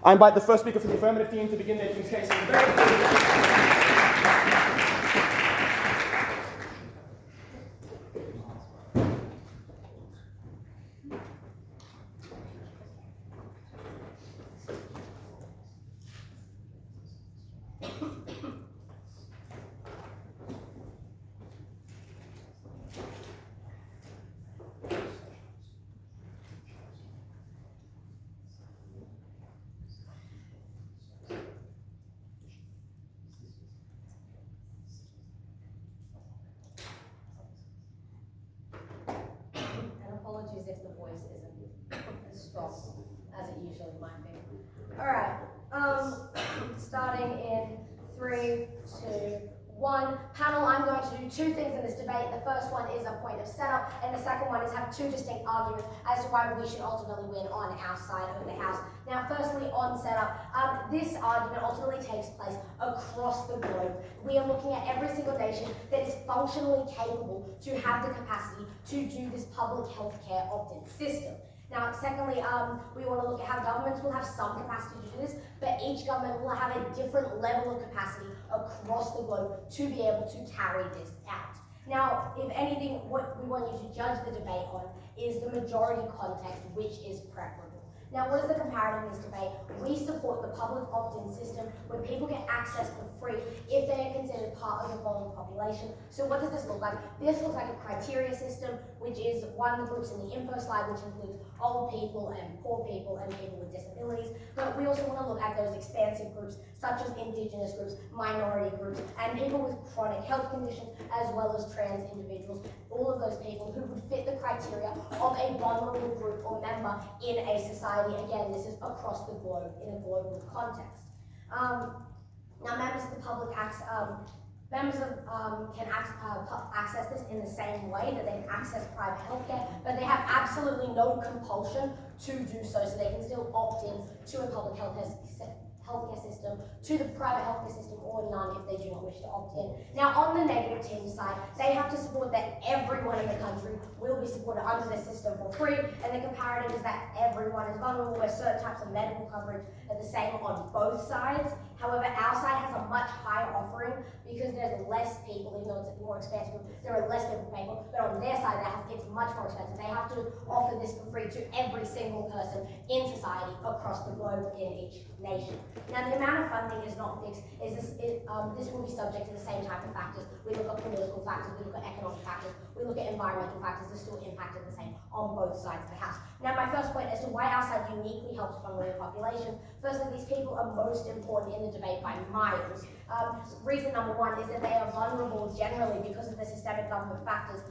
I invite the first speaker for the Affirmative team to begin their team's case. Apologies if the voice isn't as strong as it usually might be. Alright, starting in 3, 2, 1. Panel, I'm going to do two things in this debate. The first one is a point of setup, and the second one is have two distinct arguments as to why we should ultimately win on our side of the house. Now, firstly, on setup, this argument ultimately takes place across the globe. We are looking at every single nation that is functionally capable to have the capacity to do this public healthcare opt-in system. Now, secondly, we want to look at how governments will have some capacity to do this, but each government will have a different level of capacity across the globe to be able to carry this out. Now, if anything, what we want you to judge the debate on is the majority context, which is preferable. Now, what is the comparative in this debate? We support the public opt-in system where people get access for free if they are considered part of the vulnerable population. So what does this look like? This looks like a criteria system, which is one of the groups in the info slide, which includes old people and poor people and people with disabilities. But we also want to look at those expansive groups, such as indigenous groups, minority groups, and people with chronic health conditions, as well as trans individuals. All of those people who would fit the criteria of a vulnerable group or member in a society. Again, this is across the globe in a global context. Now, members of the public can access this in the same way that they can access private healthcare, but they have absolutely no compulsion to do so. So they can still opt in to a public healthcare system, to the private healthcare system, or none if they do not wish to opt in. Now, on the negative team side, they have to support that everyone in the country will be supported under this system for free, and the comparative is that everyone is vulnerable, where certain types of medical coverage are the same on both sides. However, our side has a much higher offering because there's less people, even though it's more expensive, there are less people payable, but on their side, it's much more expensive. They have to offer this for free to every single person in society across the globe in each nation. Now, the amount of funding is not fixed. This will be subject to the same type of factors. We look at political factors, we look at economic factors, we look at environmental factors. They're still impacted the same on both sides of the house. Now, my first point as to why our side uniquely helps vulnerable populations. Firstly, these people are most important in the debate by miles. Reason number one is that they are vulnerable generally because of the systemic government factors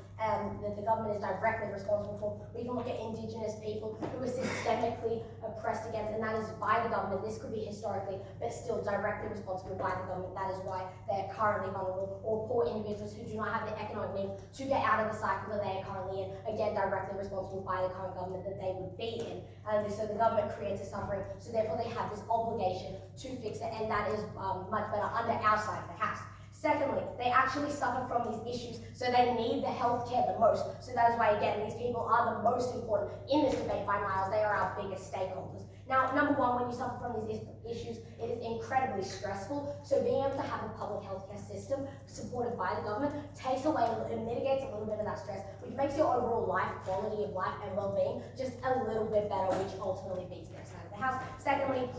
that the government is directly responsible for. We can look at indigenous people who are systemically oppressed against, and that is by the government. This could be historically, but still directly responsible by the government. That is why they are currently vulnerable. Or poor individuals who do not have the economic means to get out of the cycle that they are currently in, again, directly responsible by the current government that they would be in. And so the government creates a suffering, so therefore they have this obligation to fix it, and that is much better under our side of the house. Secondly, they actually suffer from these issues, so they need the healthcare the most. So that is why, again, these people are the most important in this debate by miles. They are our biggest stakeholders. Now, number one, when you suffer from these issues, it is incredibly stressful. So being able to have a public healthcare system supported by the government takes away and mitigates a little bit of that stress, which makes your overall quality of life and well-being just a little bit better, which ultimately beats their side of the house. Secondly,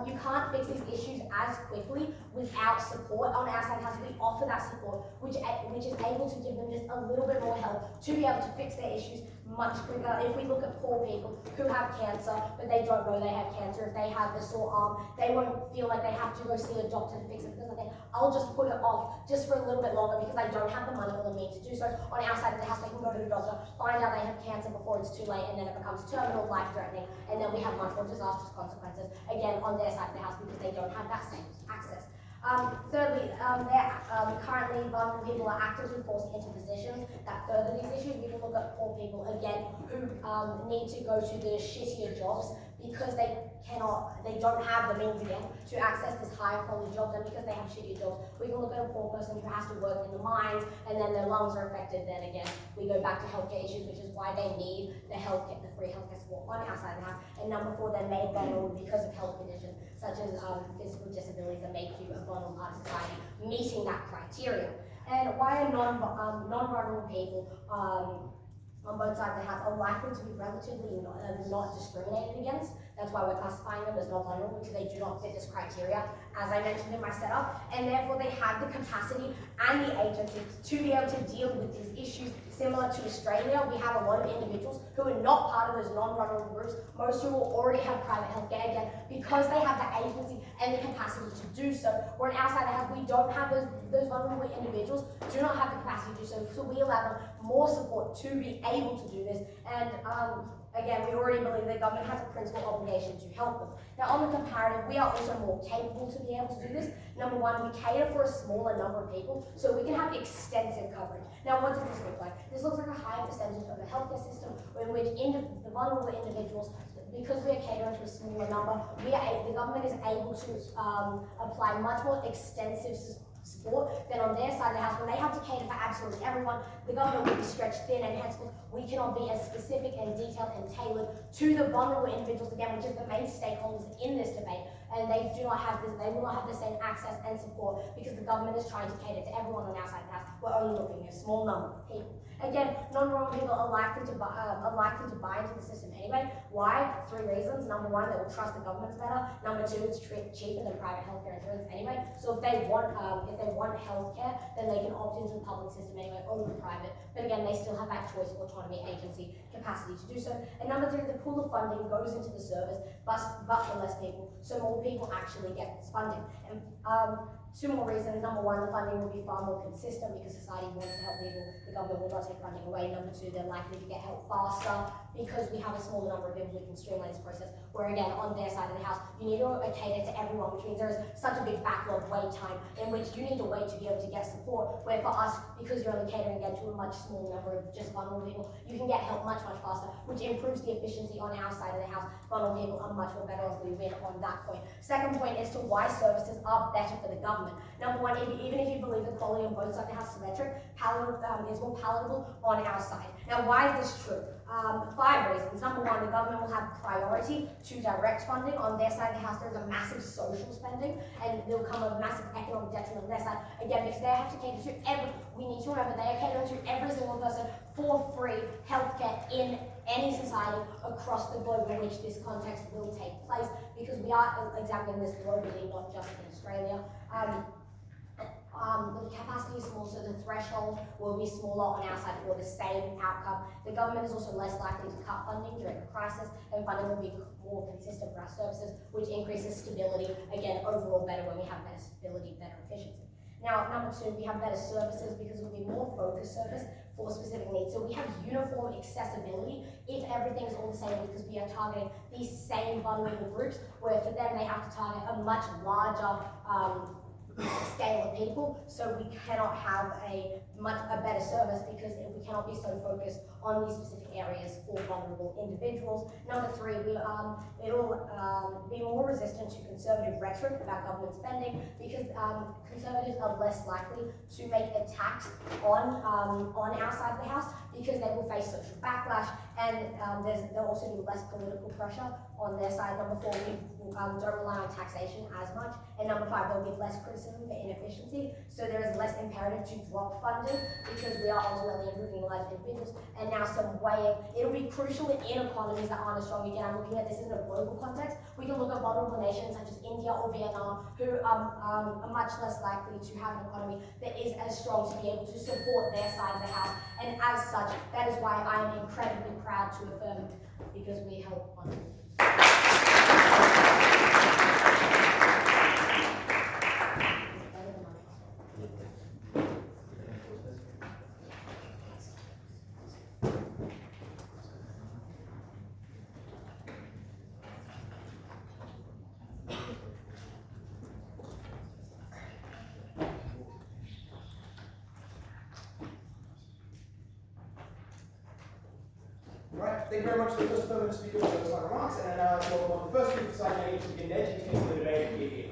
you can't fix these issues as quickly without support. On our side of the house, we offer that support, which is able to give them just a little bit more help to be able to fix their issues much quicker. If we look at poor people who have cancer, but they don't know they have cancer, if they have the sore arm, they won't feel like they have to go see a doctor to fix it because okay, I'll just put it off just for a little bit longer because I don't have the money or the means to do so. On our side of the house, they can go to the doctor, find out they have cancer before it's too late, and then it becomes terminal, life-threatening, and then we have much more disastrous consequences, again, on their side of the house because they don't have that same access. Thirdly, currently vulnerable people are actively forced into positions that further these issues. We can look at poor people, again, who need to go to the shittier jobs because they don't have the means again to access this higher quality jobs, and because they have shittier jobs. We can look at a poor person who has to work in the mines, and then their lungs are affected. Then again, we go back to healthcare issues, which is why they need the free healthcare support on outside the house. And number 4, they're made vulnerable because of health conditions such as physical disabilities that make you a vulnerable part of society, meeting that criteria. And why are non-vulnerable people on both sides of the house are likely to be relatively not discriminated against? That's why we're classifying them as not vulnerable, because they do not fit this criteria, as I mentioned in my setup, and therefore they have the capacity and the agency to be able to deal with these issues. Similar to Australia, we have a lot of individuals who are not part of those non-vulnerable groups, most who will already have private health care, again, because they have the agency and the capacity to do so. Where outside the house, we don't have those vulnerable individuals, do not have the capacity to do so, so we allow them more support to be able to do this. And again, we already believe the government has a principal obligation to help them. Now, on the comparative, we are also more capable to be able to do this. Number 1, we cater for a smaller number of people, so we can have extensive coverage. Now, what does this look like? This looks like a higher percentage of the healthcare system in which the vulnerable individuals, because we are catering to a smaller number, the government is able to apply much more extensive support than on their side of the house. When they have to cater for absolutely everyone, the government will be stretched thin, and hence we cannot be as specific and detailed and tailored to the vulnerable individuals, again, which is the main stakeholders in this debate. And they will not have the same access and support because the government is trying to cater to everyone on our side of the house. We're only looking at a small number of people. Again, non-vulnerable people are likely to buy into the system anyway. Why? 3 reasons. Number 1, they will trust the governments better. Number 2, it's cheaper than private healthcare insurance anyway. So if they want healthcare, then they can opt into the public system anyway over private. But again, they still have that choice, autonomy, agency, capacity to do so. And number 3, the pool of funding goes into the service, but for less people, so more people actually get this funding. And 2 more reasons. Number 1, the funding will be far more consistent because society wants to help people. The government will not take funding away. Number 2, they're likely to get help faster because we have a smaller number of people who can streamline this process. Where again, on their side of the house, you need to cater to everyone, which means there is such a big backlog wait time in which you need to wait to be able to get support. Where for us, because you're only catering again to a much smaller number of just vulnerable people, you can get help much, much faster, which improves the efficiency on our side of the house. Vulnerable people are much more better off. We win on that point. Second point is to why services are better for the government. Number 1, even if you believe the quality on both sides of the house is symmetric, is more palatable on our side. Now, why is this true? 5 reasons. Number 1, the government will have priority to direct funding. On their side of the house, there's a massive social spending, and there will come a massive economic detriment on their side. Again, because they have to cater to we need to remember they are catering to every single person for free healthcare in any society across the globe in which this context will take place, because we are examining this globally, not just in Australia. The capacity is small, so the threshold will be smaller on our side for the same outcome. The government is also less likely to cut funding during a crisis, and funding will be more consistent for our services, which increases stability. Again, overall better when we have better stability, better efficiency. Now, number 2, we have better services because it will be more focused service for specific needs. So we have uniform accessibility if everything is all the same, because we are targeting these same vulnerable groups, where for them they have to target a much larger scale of people, so we cannot have a better service because we cannot be so focused on these specific areas for vulnerable individuals. Number 3, it will be more resistant to conservative rhetoric about government spending, because conservatives are less likely to make attacks on our side of the house, because they will face social backlash, and there'll also be less political pressure on their side. Number 4, we don't rely on taxation as much, and number 5, there'll be less criticism for inefficiency, so there is less imperative to drop funding because we are ultimately improving the lives of individuals. And now some weighing, it'll be crucial in economies that aren't as strong. Again, I'm looking at this in a global context. We can look at vulnerable nations such as India or Vietnam, who are much less likely to have an economy that is as strong to be able to support their side of the house. And as such, that is why I am incredibly proud to affirm, because we help vulnerable. Right. thank you very much to the first affirmative speaker for those remarks, and welcome on the first speaker side now to begin educating the debate here.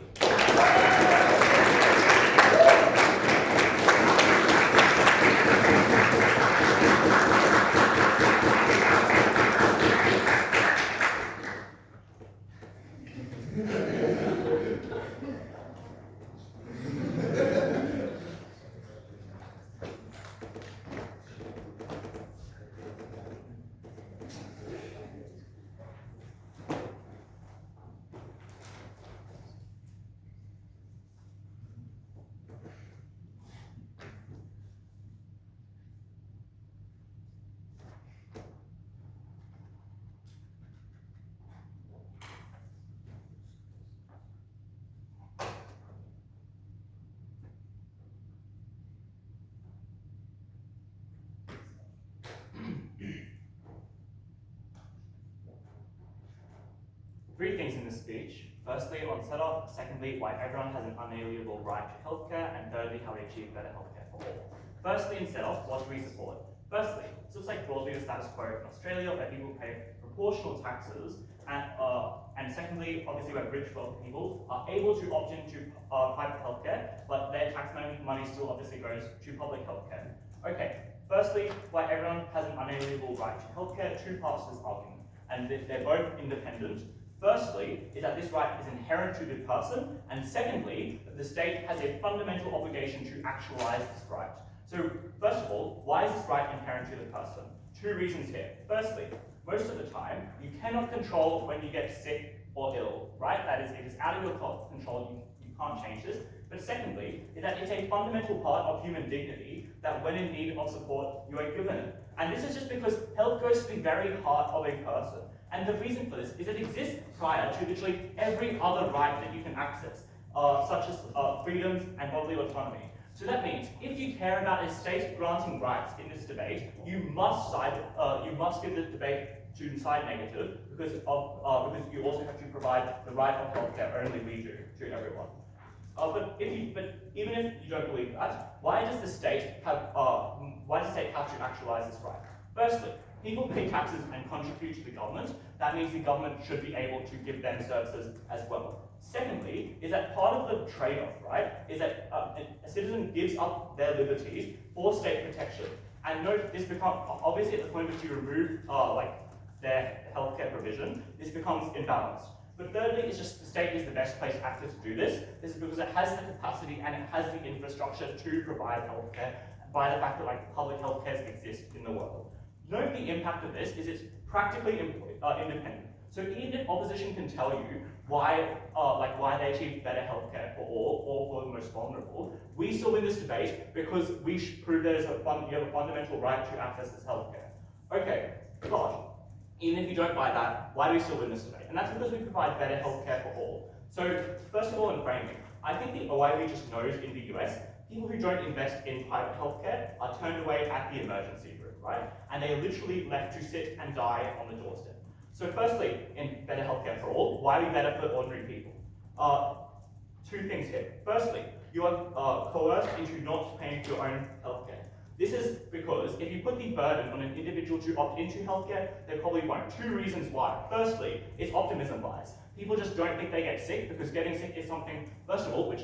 Three things in this speech. Firstly, on setup. Secondly, why everyone has an unalienable right to healthcare. And thirdly, how we achieve better healthcare for all. Firstly, in setup, what do we support? Firstly, this looks like broadly the status quo in Australia, where people pay proportional taxes. And secondly, obviously, where rich, wealthy people are able to opt into private healthcare, but their tax money still obviously goes to public healthcare. Okay, firstly, why everyone has an unalienable right to healthcare. Two parts to this argument, and they're both independent. Firstly, is that this right is inherent to the person, and secondly, that the state has a fundamental obligation to actualize this right. So, first of all, why is this right inherent to the person? Two reasons here. Firstly, most of the time, you cannot control when you get sick or ill, right? That is, it is out of your control, you can't change this. But secondly, is that it's a fundamental part of human dignity that when in need of support, you are given it. And this is just because health goes to the very heart of a person. And the reason for this is it exists prior to literally every other right that you can access, such as freedoms and bodily autonomy. So that means if you care about a state granting rights in this debate, you must give this debate to side negative because you also have to provide the right of healthcare only we do to everyone. But even if you don't believe that, why does the state have to actualize this right? Firstly, people pay taxes and contribute to the government. That means the government should be able to give them services as well. Secondly, is that part of the trade-off, right, is that a citizen gives up their liberties for state protection. And note, this becomes, obviously at the point which you remove their healthcare provision, this becomes imbalanced. But thirdly, it's just the state is the best place actor to do this. This is because it has the capacity and it has the infrastructure to provide healthcare by the fact that public healthcare exists in the world. Note the impact of this is it's practically independent. So even if opposition can tell you why they achieve better healthcare for all or for the most vulnerable, we still win this debate because we prove there's you have a fundamental right to access this healthcare. Okay, but even if you don't buy that, why do we still win this debate? And that's because we provide better healthcare for all. So first of all, in framing, I think the way we just know in the US, people who don't invest in private healthcare are turned away at the emergency room, right? And they are literally left to sit and die on the doorstep. So firstly, in better healthcare for all, why are we better for ordinary people? Two things here. Firstly, you are coerced into not paying for your own healthcare. This is because if you put the burden on an individual to opt into healthcare, they probably won't. Two reasons why. Firstly, it's optimism bias. People just don't think they get sick because getting sick is something, first of all, which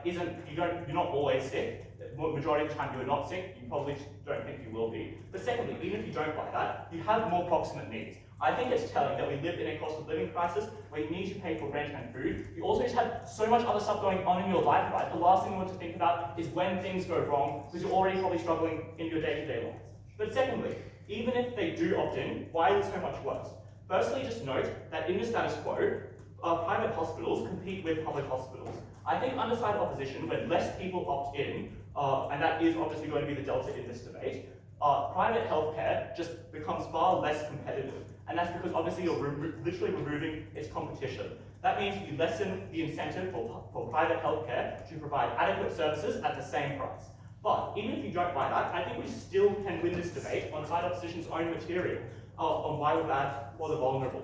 you're not always sick. The majority of the time you're not sick, you probably don't think you will be. But secondly, even if you don't buy that, you have more proximate needs. I think it's telling that we live in a cost of living crisis where you need to pay for rent and food. You also just have so much other stuff going on in your life, right? The last thing you want to think about is when things go wrong because you're already probably struggling in your day-to-day lives. But secondly, even if they do opt in, why is it so much worse? Firstly, just note that in the status quo, private hospitals compete with public hospitals. I think underside opposition, when less people opt in, and that is obviously going to be the delta in this debate, private healthcare just becomes far less competitive. And that's because obviously you're literally removing its competition. That means you lessen the incentive for private healthcare to provide adequate services at the same price. But even if you don't buy that, I think we still can win this debate on side opposition's own material on why we're bad for the vulnerable.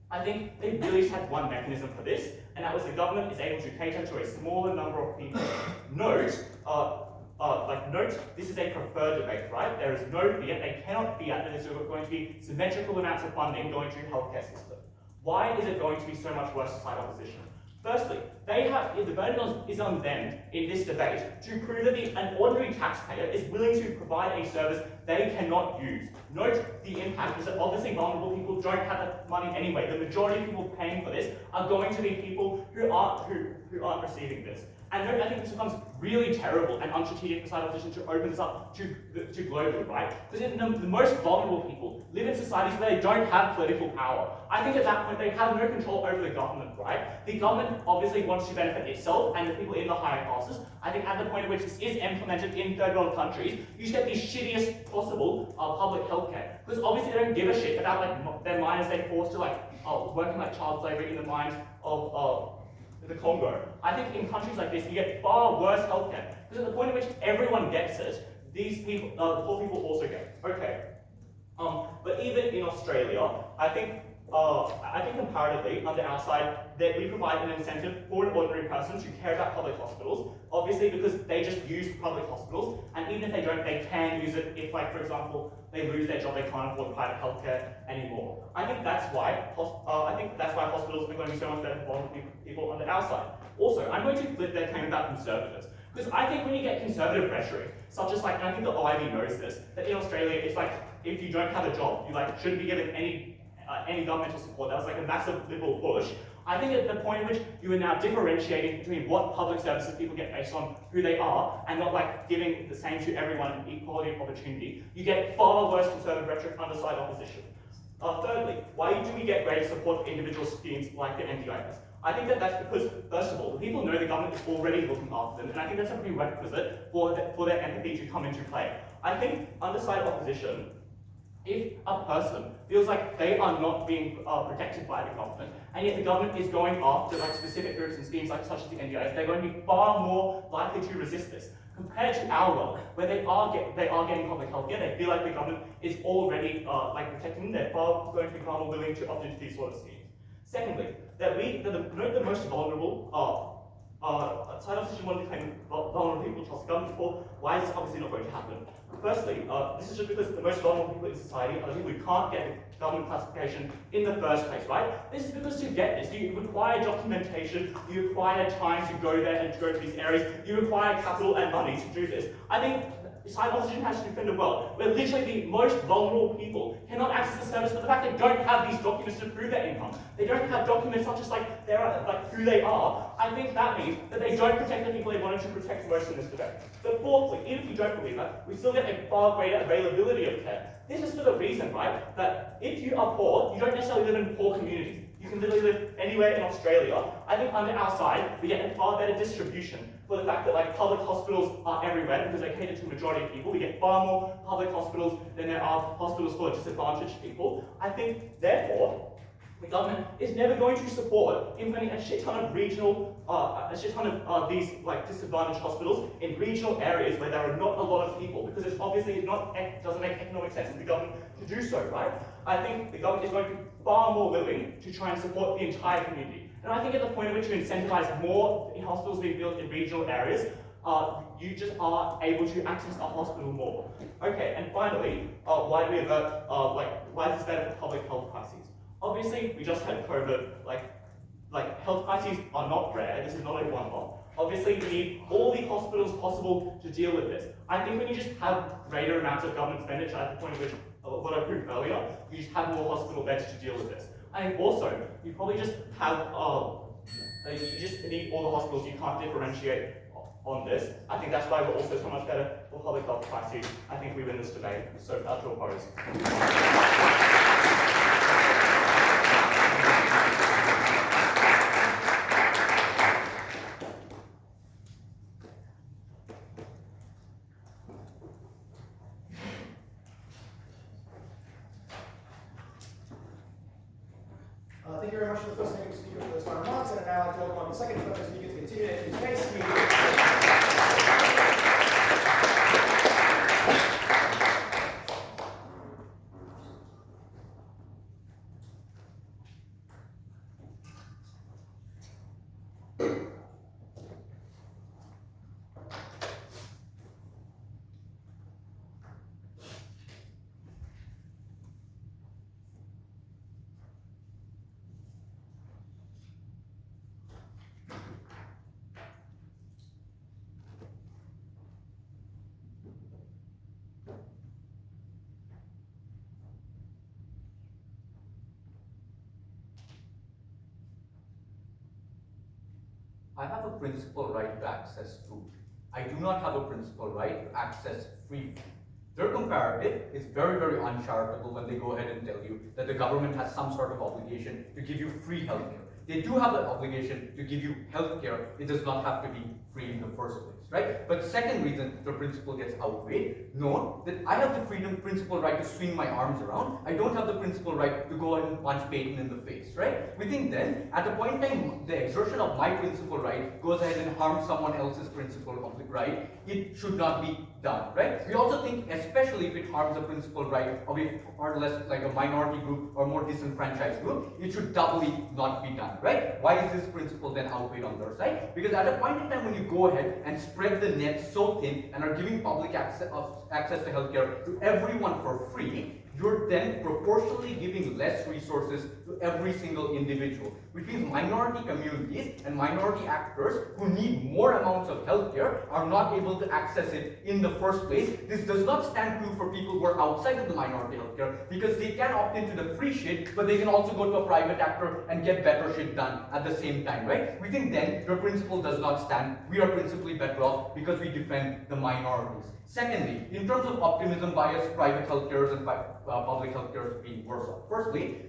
I think they really just had one mechanism for this, and that was the government is able to cater to a smaller number of people. Note, note, this is a preferred debate, right? There is no fiat, they cannot fiat that there's going to be symmetrical amounts of funding going to the healthcare system. Why is it going to be so much worse to side opposition? Firstly, the burden is on them in this debate to prove that an ordinary taxpayer is willing to provide a service they cannot use. Note the impact is that obviously vulnerable people don't have the money anyway. The majority of people paying for this are going to be people who aren't receiving this. And note, I think this becomes really terrible and unstrategic for side opposition to open this up to globally, right? Because the most vulnerable people live in societies where they don't have political power. I think at that point they have no control over the government, right? The government obviously wants to benefit itself and the people in the higher classes. I think at the point at which this is implemented in third world countries, you should get the shittiest possible public healthcare. Because obviously they don't give a shit about their miners they're forced to working like child slavery in the mines of the Congo. I think in countries like this, you get far worse healthcare. Because at the point at which everyone gets it, these people, poor people also get it. Okay. But even in Australia, I think comparatively, under our side, that we provide an incentive for an ordinary person to care about public hospitals, obviously because they just use public hospitals, and even if they don't, they can use it if, for example, they lose their job, they can't afford private healthcare anymore. I think that's why hospitals are going to be so much better for vulnerable people under our side. Also, I'm going to flip their claim about conservatives. Because I think when you get conservative rhetoric, such as and I think the OIV knows this, that in Australia it's if you don't have a job, you shouldn't be given any governmental support. That was a massive liberal push. I think at the point in which you are now differentiating between what public services people get based on who they are, and not giving the same to everyone an equality of opportunity, you get far worse conservative rhetoric under side opposition. Thirdly, why do we get greater support for individual schemes like the NDIS? I think that's because, first of all, the people know the government is already looking after them, and I think that's a prerequisite for their empathy to come into play. I think under side opposition, if a person feels like they are not being protected by the government, and yet the government is going after specific groups and schemes such as the NDIS, they're going to be far more likely to resist this. Compared to our world, where they are getting public health care, they feel like the government is already protecting them, they're going to be far more willing to opt into these sort of schemes. Secondly, the most vulnerable side opposition wanted to claim vulnerable people trust the government for. Why is this obviously not going to happen? Firstly, this is just because the most vulnerable people in society are the people who can't get government classification in the first place, right? This is because to get this, you require documentation, you require time to go there and to go to these areas, you require capital and money to do this. I think side opposition has to defend a world where literally the most vulnerable people cannot access the service for the fact they don't have these documents to prove their income. They don't have documents such as who they are. I think that means that they don't protect the people they wanted to protect most in this debate. But fourthly, even if you don't believe that, we still get a far greater availability of care. This is for the reason, right, that if you are poor, you don't necessarily live in poor communities. You can literally live anywhere in Australia. I think under our side, we get a far better distribution for the fact that public hospitals are everywhere because they cater to a majority of people. We get far more public hospitals than there are hospitals for disadvantaged people. I think, therefore, the government is never going to support implementing a shit ton of these disadvantaged hospitals in regional areas where there are not a lot of people, because it's obviously doesn't make economic sense for the government to do so, right? I think the government is going to be far more willing to try and support the entire community. And I think at the point at which you incentivize more hospitals being built in regional areas, you just are able to access a hospital more. Okay, and finally, why do we avert, why is this better for public health crises? Obviously, we just had COVID, health crises are not rare, this is not a one-off. Obviously, we need all the hospitals possible to deal with this. I think when you just have greater amounts of government expenditure at the point at which, what I proved earlier, you just have more hospital beds to deal with this. I think also, you probably just have, you just need all the hospitals, you can't differentiate on this. I think that's why we're also so much better for public health crises. I think we win this debate, so that's your opposed. Thank you very much for the first speaker for those final remarks, and now I'd like to welcome the second speaker to continue their debate. I have a principal right to access food. I do not have a principal right to access free food. Their comparative is very, very uncharitable when they go ahead and tell you that the government has some sort of obligation to give you free healthcare. They do have an obligation to give you healthcare. It does not have to be free in the first place, right? But second reason the principle gets outweighed, note that I have the principal right to swing my arms around. I don't have the principal right to go ahead and punch Payton in the face, right? We think then, at a point in time, the exertion of my principal right goes ahead and harms someone else's principal of the right. It should not be done, right? We also think, especially if it harms the principal right of a far less like a minority group or more disenfranchised group, it should doubly not be done, right? Why is this principle then outweighed on their side? Because at a point in time when you go ahead and spread the net so thin and are giving public access to healthcare to everyone for free, you're then proportionally giving less resources to every single individual, which means minority communities and minority actors who need more amounts of healthcare are not able to access it in the first place. This does not stand true for people who are outside of the minority healthcare because they can opt into the free shit, but they can also go to a private actor and get better shit done at the same time, right? We think then your principle does not stand. We are principally better off because we defend the minorities. Secondly, in terms of optimism bias, private healthcare and public healthcare being worse off. Firstly,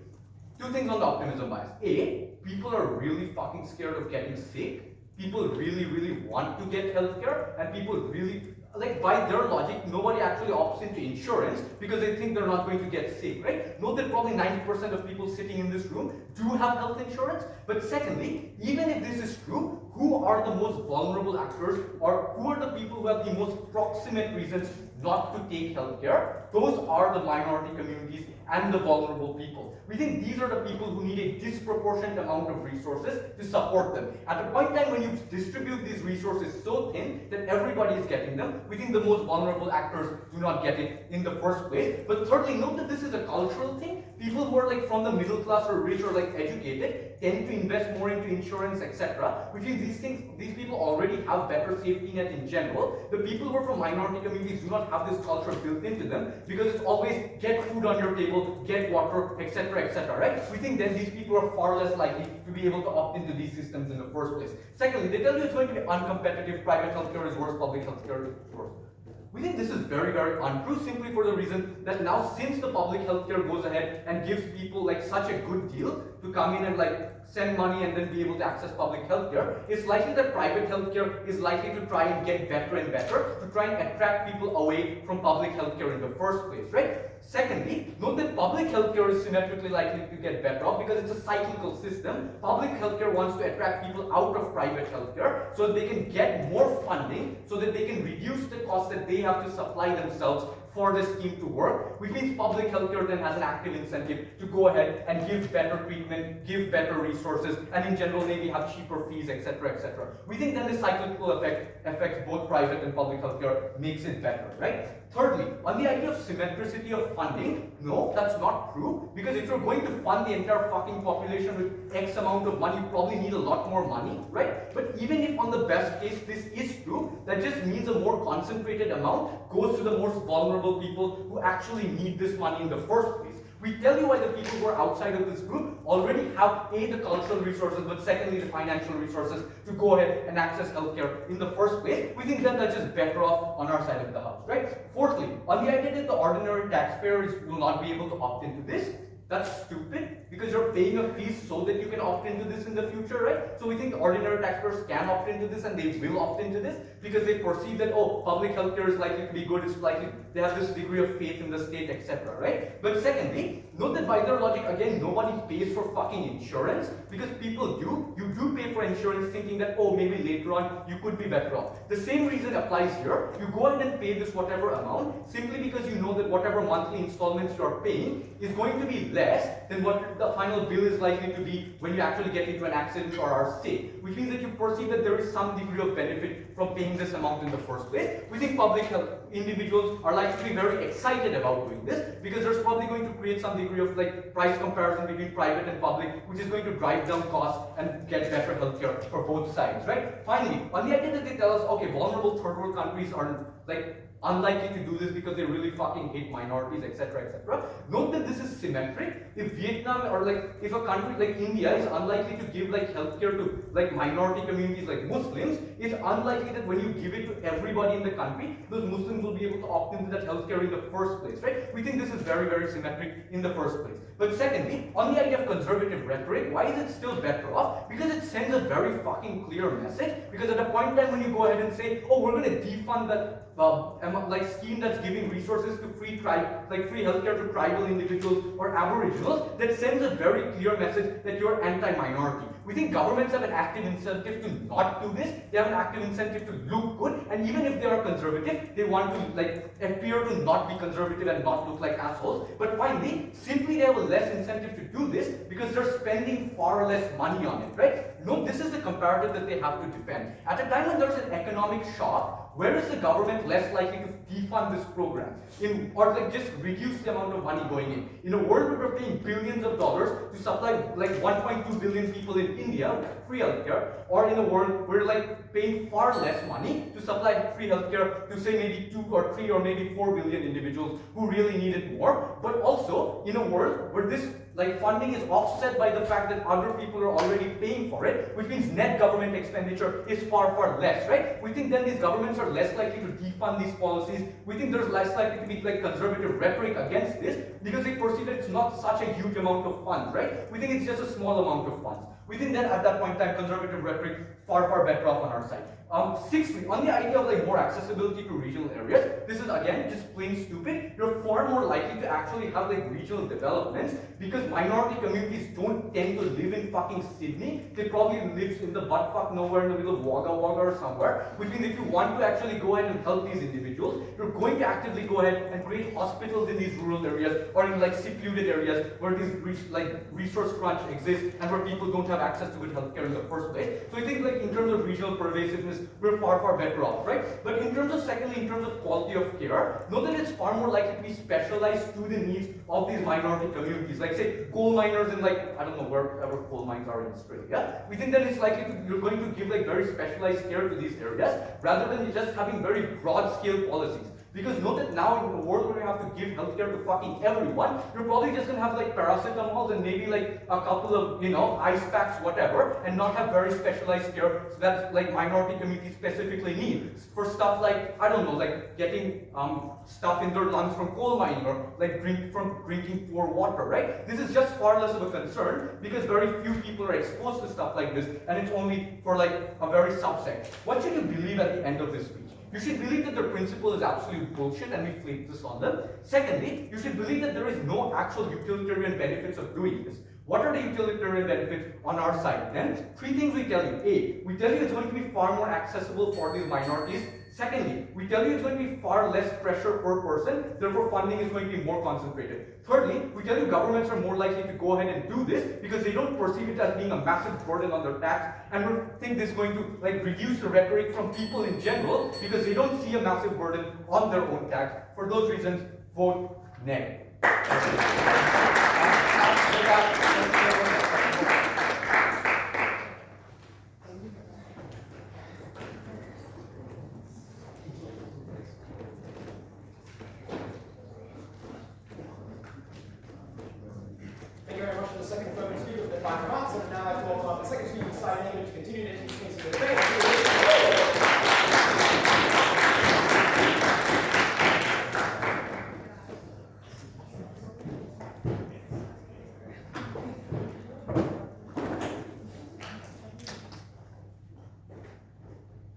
two things on the optimism bias. A, people are really fucking scared of getting sick. People really, really want to get healthcare, and people really, like by their logic, nobody actually opts into insurance because they think they're not going to get sick, right? Note that probably 90% of people sitting in this room do have health insurance. But secondly, even if this is true, who are the most vulnerable actors, or who are the people who have the most proximate reasons not to take healthcare? Those are the minority communities and the vulnerable people. We think these are the people who need a disproportionate amount of resources to support them. At a point in time when you distribute these resources so thin that everybody is getting them, we think the most vulnerable actors do not get it in the first place. But thirdly, note that this is a cultural thing. People who are like from the middle class or rich or like educated tend to invest more into insurance, etc. Which means these people already have better safety net in general. The people who are from minority communities do not have this culture built into them because it's always get food on your table, get water, etc., right? We think then these people are far less likely to be able to opt into these systems in the first place. Secondly, they tell you it's going to be uncompetitive, private healthcare is worse, public healthcare is worse. We think this is very, very untrue simply for the reason that now since the public healthcare goes ahead and gives people like such a good deal to come in and like send money and then be able to access public healthcare, it's likely that private healthcare is likely to try and get better and better to try and attract people away from public healthcare in the first place, right? Secondly, note that public healthcare is symmetrically likely to get better off because it's a cyclical system. Public healthcare wants to attract people out of private healthcare so that they can get more funding, so that they can reduce the cost that they have to supply themselves for the scheme to work, which means public healthcare then has an active incentive to go ahead and give better treatment, give better resources, and in general maybe have cheaper fees, etc. We think then the cyclical effect affects both private and public healthcare, makes it better, right? Thirdly, on the idea of symmetricity of funding, no, that's not true, because if you're going to fund the entire fucking population with X amount of money, you probably need a lot more money, right? But even if on the best case this is true, that just means a more concentrated amount goes to the most vulnerable people who actually need this money in the first place. We tell you why the people who are outside of this group already have A, the cultural resources, but secondly, the financial resources to go ahead and access healthcare in the first place. We think that that's just better off on our side of the house, right? Fourthly, on the idea that the ordinary taxpayer will not be able to opt into this, that's stupid because you're paying a fee so that you can opt into this in the future, right? So we think the ordinary taxpayers can opt into this and they will opt into this because they perceive that, oh, public healthcare is likely to be good, it's likely they have this degree of faith in the state, etc., right? But secondly, note that by their logic, again, nobody pays for fucking insurance because people do. You do pay for insurance thinking that, oh, maybe later on you could be better off. The same reason applies here. You go ahead and pay this whatever amount simply because you know that whatever monthly installments you're paying is going to be less than what the final bill is likely to be when you actually get into an accident or are sick, which means that you perceive that there is some degree of benefit from paying this amount in the first place. We think public health individuals are likely to be very excited about doing this because there's probably going to create some degree of like price comparison between private and public, which is going to drive down costs and get better healthcare for both sides, right? Finally, on the idea that they tell us, okay, vulnerable third world countries are like unlikely to do this because they really fucking hate minorities, etc., etc. Note that this is symmetric. If Vietnam or like if a country like India is unlikely to give like healthcare to like minority communities like Muslims, it's unlikely that when you give it to everybody in the country, those Muslims will be able to opt into that healthcare in the first place, right? We think this is very, very symmetric in the first place. But secondly, on the idea of conservative rhetoric, why is it still better off? Because it sends a very fucking clear message. Because at a point in time when you go ahead and say, oh, we're going to defund that like scheme that's giving resources to free healthcare to tribal individuals or aboriginals, that sends a very clear message that you're anti-minority. We think governments have an active incentive to not do this. They have an active incentive to look good, and even if they are conservative, they want to like appear to not be conservative and not look like assholes. But finally, simply they have a less incentive to do this because they're spending far less money on it, right? No, this is the comparative that they have to defend. At a time when there's an economic shock, where is the government less likely to defund this program or like just reduce the amount of money going in? In a world where we're paying billions of dollars to supply like 1.2 billion people in India with free healthcare, or in a world where we're like paying far less money to supply free healthcare to say maybe 2 or 3 or maybe 4 billion individuals who really need it more, but also in a world where this like funding is offset by the fact that other people are already paying for it, which means net government expenditure is far, far less, right? We think then these governments are less likely to defund these policies. We think there's less likely to be like conservative rhetoric against this because they perceive that it's not such a huge amount of funds, right? We think it's just a small amount of funds. We think that at that point in time, conservative rhetoric far, far better off on our side. Sixthly, on the idea of like more accessibility to regional areas, this is again just plain stupid. You're far more likely to actually have like regional developments because minority communities don't tend to live in fucking Sydney. They probably live in the buttfuck nowhere in the middle of Wagga Wagga or somewhere. Which means if you want to actually go ahead and help these individuals, you're going to actively go ahead and create hospitals in these rural areas or in like secluded areas where these resource crunch exists and where people don't have access to good healthcare in the first place. So I think like in terms of regional pervasiveness, we're far, far better off, right? But in terms of secondly, in terms of quality of care, know that it's far more likely to be specialized to the needs of these minority communities. Like say coal miners in like, I don't know, wherever coal mines are in Australia. We think that it's likely you're going to give like very specialized care to these areas rather than just having very broad scale policies. Because note that now in a world where you have to give healthcare to fucking everyone, you're probably just gonna have like paracetamols and maybe like a couple of, you know, ice packs, whatever, and not have very specialized care that like minority communities specifically need. For stuff like, I don't know, like getting stuff in their lungs from coal mining or like drinking poor water, right? This is just far less of a concern because very few people are exposed to stuff like this and it's only for like a very subset. What should you believe at the end of this speech? You should believe that their principle is absolute bullshit and we flip this on them. Secondly, you should believe that there is no actual utilitarian benefits of doing this. What are the utilitarian benefits on our side? Then, 3 things we tell you. A, we tell you it's going to be far more accessible for these minorities. Secondly, we tell you it's going to be far less pressure per person, therefore funding is going to be more concentrated. Thirdly, we tell you governments are more likely to go ahead and do this because they don't perceive it as being a massive burden on their tax, and we think this is going to like reduce the rhetoric from people in general because they don't see a massive burden on their own tax. For those reasons, vote nay. Thank you very much for the second affirmative speaker with the 5 remarks. And now I welcome the second speaker side name to continue to introduce the debate.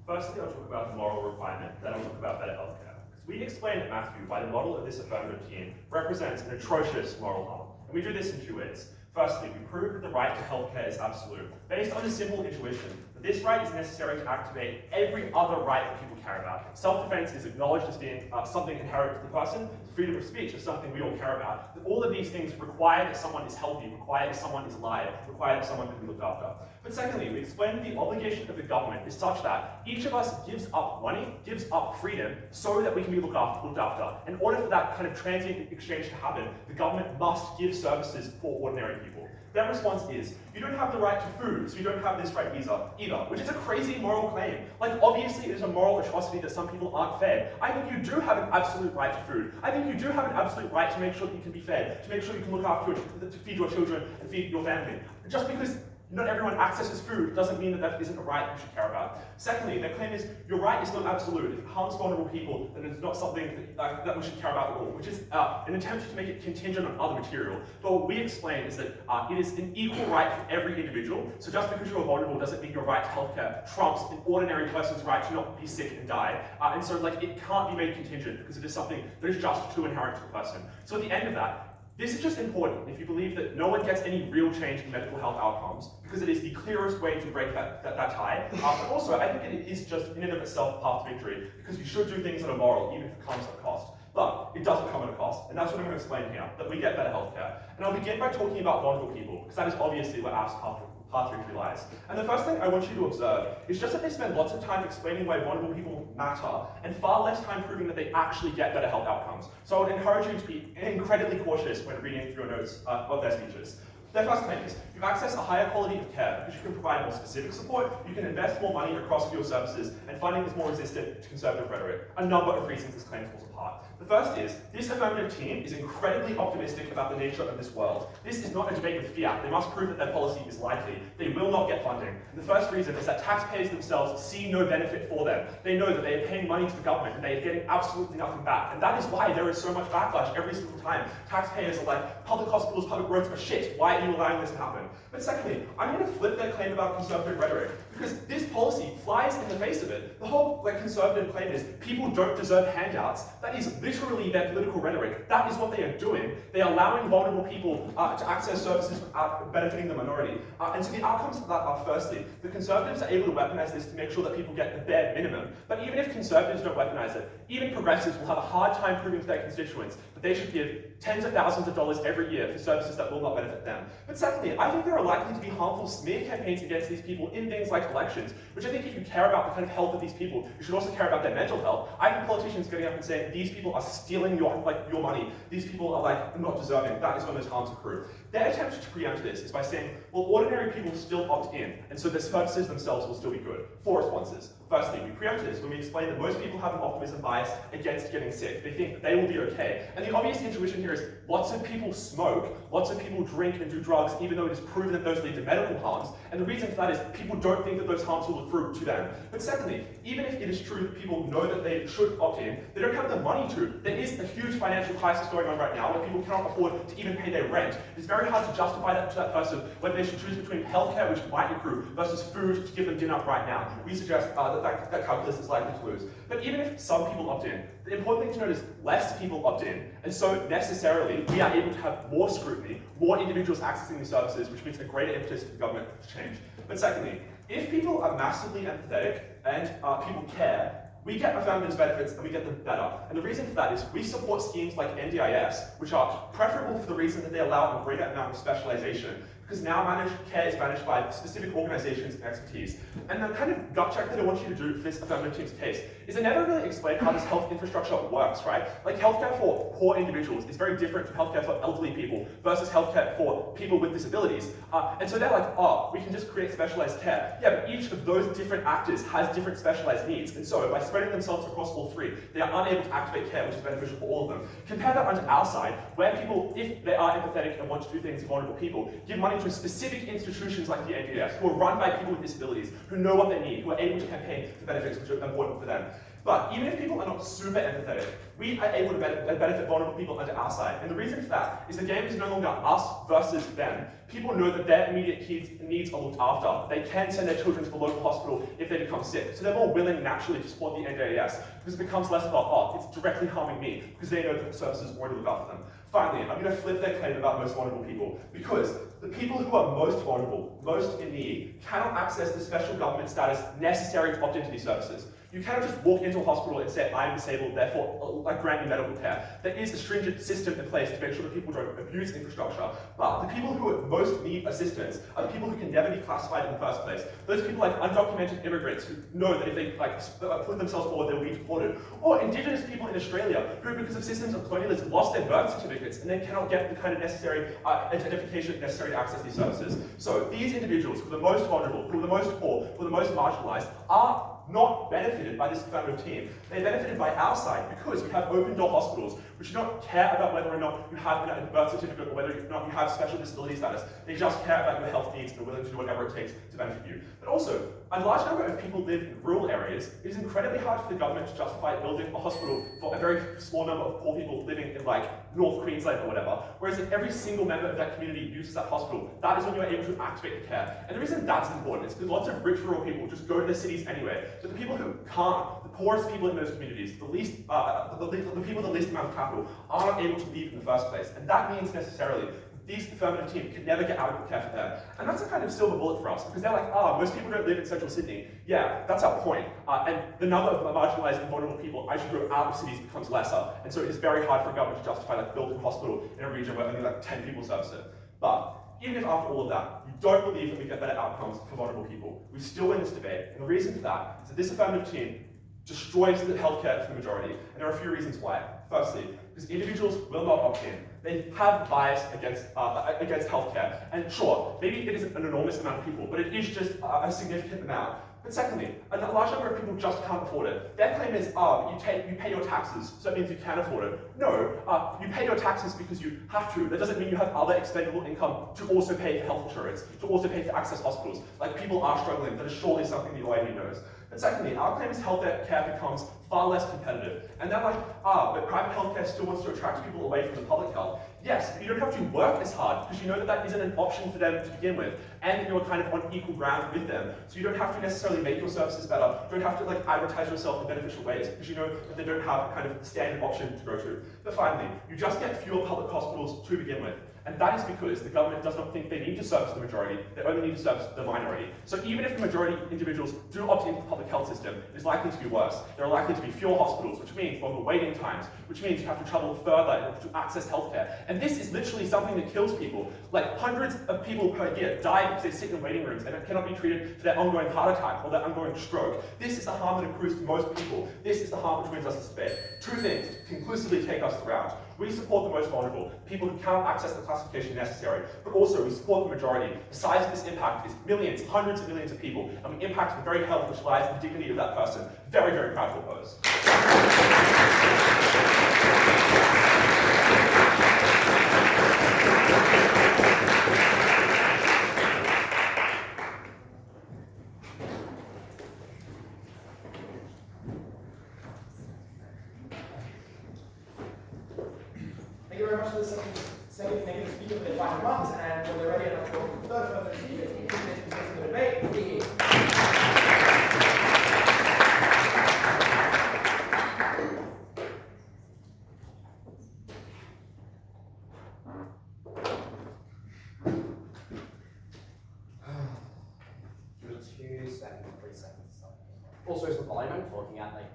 Firstly, I'll talk about the moral requirement, then I'll talk about better healthcare. Because we explained at Matthew why the model of this affirmative team represents an atrocious moral harm. And we do this in 2 ways. Firstly, we prove that the right to healthcare is absolute, based on a simple intuition that this right is necessary to activate every other right that people care about. Self-defense is acknowledged as being something inherent to the person. Freedom of speech is something we all care about. That all of these things require that someone is healthy, require that someone is alive, require that someone can be looked after. But secondly, we explain that the obligation of the government is such that each of us gives up money, gives up freedom, so that we can be looked after. In order for that kind of transient exchange to happen, the government must give services for ordinary people. Their response is, you don't have the right to food, so you don't have this right either, which is a crazy moral claim. Like, obviously it is a moral atrocity that some people aren't fed. I think you do have an absolute right to food. I think you do have an absolute right to make sure that you can be fed, to make sure you can look after to feed your children and feed your family. Just because not everyone accesses food doesn't mean that that isn't a right you should care about. Secondly, their claim is your right is not absolute. If it harms vulnerable people, then it's not something that we should care about at all, which is an attempt to make it contingent on other material. But what we explain is that it is an equal right for every individual. So just because you're vulnerable doesn't mean your right to healthcare trumps an ordinary person's right to not be sick and die. And so like it can't be made contingent because it is something that is just too inherent to the person. So at the end of that, this is just important if you believe that no one gets any real change in medical health outcomes, because it is the clearest way to break that tie. But also, I think it is just in and of itself a path to victory, because you should do things that are moral, even if it comes at a cost. But it doesn't come at a cost, and that's what I'm going to explain here, that we get better healthcare. And I'll begin by talking about vulnerable people, because that is obviously where our path to victory lies. And the first thing I want you to observe is just that they spend lots of time explaining why vulnerable people matter, and far less time proving that they actually get better health outcomes. So I would encourage you to be incredibly cautious when reading through your notes of their speeches. Their first claim is, you access a higher quality of care because you can provide more specific support, you can invest more money across your services, and funding is more resistant to conservative rhetoric. A number of reasons this claim falls apart. The first is, this affirmative team is incredibly optimistic about the nature of this world. This is not a debate with fiat. They must prove that their policy is likely. They will not get funding. And the first reason is that taxpayers themselves see no benefit for them. They know that they are paying money to the government and they are getting absolutely nothing back. And that is why there is so much backlash every single time. Taxpayers are like, public hospitals, public roads are shit. Why are you allowing this to happen? But secondly, I'm going to flip their claim about conservative rhetoric, because this policy flies in the face of it. The whole conservative claim is people don't deserve handouts. That is literally their political rhetoric. That is what they are doing. They are allowing vulnerable people to access services without benefiting the minority. And so the outcomes of that are, firstly, the conservatives are able to weaponize this to make sure that people get the bare minimum. But even if conservatives don't weaponize it, even progressives will have a hard time proving to their constituents that they should give tens of thousands of dollars every year for services that will not benefit them. But secondly, I think there are likely to be harmful smear campaigns against these people in things like elections, which I think if you care about the kind of health of these people, you should also care about their mental health. I think politicians getting up and saying, these people are stealing your money, these people are not deserving, that is when those harms accrue. Their attempt to preempt this is by saying, well, ordinary people still opt in, and so the services themselves will still be good. 4 responses. Firstly, we preempt this when we explain that most people have an optimism bias against getting sick. They think that they will be okay. And the obvious intuition here is lots of people smoke, lots of people drink and do drugs, even though it is proven that those lead to medical harms. And the reason for that is people don't think that those harms will accrue to them. But secondly, even if it is true that people know that they should opt in, they don't have the money to. There is a huge financial crisis going on right now where people cannot afford to even pay their rent. It's very hard to justify that to that person whether they should choose between healthcare, which might accrue, versus food to give them dinner right now. We suggest that calculus is likely to lose. But even if some people opt in, the important thing to note is less people opt in, and so necessarily we are able to have more scrutiny, more individuals accessing these services, which means a greater impetus for the government to change. But secondly, if people are massively empathetic and people care, we get affirmative benefits and we get them better. And the reason for that is we support schemes like NDIS, which are preferable for the reason that they allow a greater amount of specialization, because now managed care is managed by specific organizations and expertise. And the kind of gut check that I want you to do for this affirmative team's case is I never really explained how this health infrastructure works, right? Like healthcare for poor individuals is very different to healthcare for elderly people versus healthcare for people with disabilities. And so they're like, oh, we can just create specialized care. Yeah, but each of those different actors has different specialized needs. And so by spreading themselves across all 3, they are unable to activate care, which is beneficial for all of them. Compare that onto our side, where people, if they are empathetic and want to do things for vulnerable people, give money to specific institutions like the NDS, who are run by people with disabilities, who know what they need, who are able to campaign for benefits which are important for them. But even if people are not super empathetic, we are able to benefit vulnerable people under our side. And the reason for that is the game is no longer us versus them. People know that their immediate needs are looked after. They can send their children to the local hospital if they become sick. So they're more willing naturally to support the NDIS, because it becomes less about, oh, it's directly harming me, because they know that the services already look after them. Finally, I'm going to flip their claim about most vulnerable people, because the people who are most vulnerable, most in need, cannot access the special government status necessary to opt into these services. You cannot just walk into a hospital and say, I'm disabled, therefore like granting medical care. There is a stringent system in place to make sure that people don't abuse infrastructure, but the people who most need assistance are the people who can never be classified in the first place. Those people like undocumented immigrants who know that if they put themselves forward, they'll be deported, or indigenous people in Australia who, because of systems of colonialism, lost their birth certificates and they cannot get the kind of necessary identification necessary to access these services. So these individuals who are the most vulnerable, who are the most poor, who are the most marginalized, are not benefited by this affirmative team. They're benefited by our side because we have open door hospitals which do not care about whether or not you have a birth certificate or whether or not you have special disability status. They just care about your health needs and are willing to do whatever it takes to benefit you. But also, a large number of people live in rural areas. It is incredibly hard for the government to justify building a hospital for a very small number of poor people living in like North Queensland or whatever. Whereas if every single member of that community uses that hospital, that is when you are able to activate the care. And the reason that's important is because lots of rich rural people just go to the cities anyway. So the people who can't, the poorest people in those communities, the people with the least amount of capital, aren't able to leave in the first place. And that means necessarily these affirmative team can never get adequate care for them. And that's a kind of silver bullet for us, because they're like, most people don't live in central Sydney. Yeah, that's our point. And the number of marginalized and vulnerable people as you go out of cities becomes lesser. And so it is very hard for a government to justify like building a hospital in a region where only like 10 people service it. But even if after all of that, you don't believe that we get better outcomes for vulnerable people, we still win this debate. And the reason for that is that this affirmative team destroys the healthcare for the majority. And there are a few reasons why. Firstly, because individuals will not opt in. They have bias against healthcare. And sure, maybe it isn't an enormous amount of people, but it is just a significant amount. But secondly, a large number of people just can't afford it. Their claim is, you pay your taxes, so that means you can afford it. No, you pay your taxes because you have to. That doesn't mean you have other expendable income to also pay for health insurance, to also pay for access hospitals. Like, people are struggling. That is surely something the OIB knows. But secondly, our claim is healthcare becomes far less competitive. And they're like, but private healthcare still wants to attract people away from the public health. Yes, but you don't have to work as hard because you know that that isn't an option for them to begin with, and you're kind of on equal ground with them. So you don't have to necessarily make your services better. You don't have to like advertise yourself in beneficial ways because you know that they don't have a kind of standard option to go to. But finally, you just get fewer public hospitals to begin with. And that is because the government does not think they need to service the majority, they only need to service the minority. So even if the majority individuals do opt into the public health system, it is likely to be worse. There are likely to be fewer hospitals, which means longer waiting times, which means you have to travel further in order to access healthcare. And this is literally something that kills people. Like, hundreds of people per year die because they sit in waiting rooms and cannot be treated for their ongoing heart attack or their ongoing stroke. This is the harm that accrues to most people. This is the harm which wins us this debate. Two things to conclusively take us throughout. We support the most vulnerable, people who cannot access the classification necessary, but also we support the majority. The size of this impact is millions, hundreds of millions of people, and we impact the very health which lies in the dignity of that person. Very, very proud to oppose. Thank you very much for the second negative speaker for the final remarks, and when they're ready, I'd like to welcome the third further speaker to continue the debate. We'll be here. Give me 2 seconds, 3 seconds. Also, is the volume I'm talking at like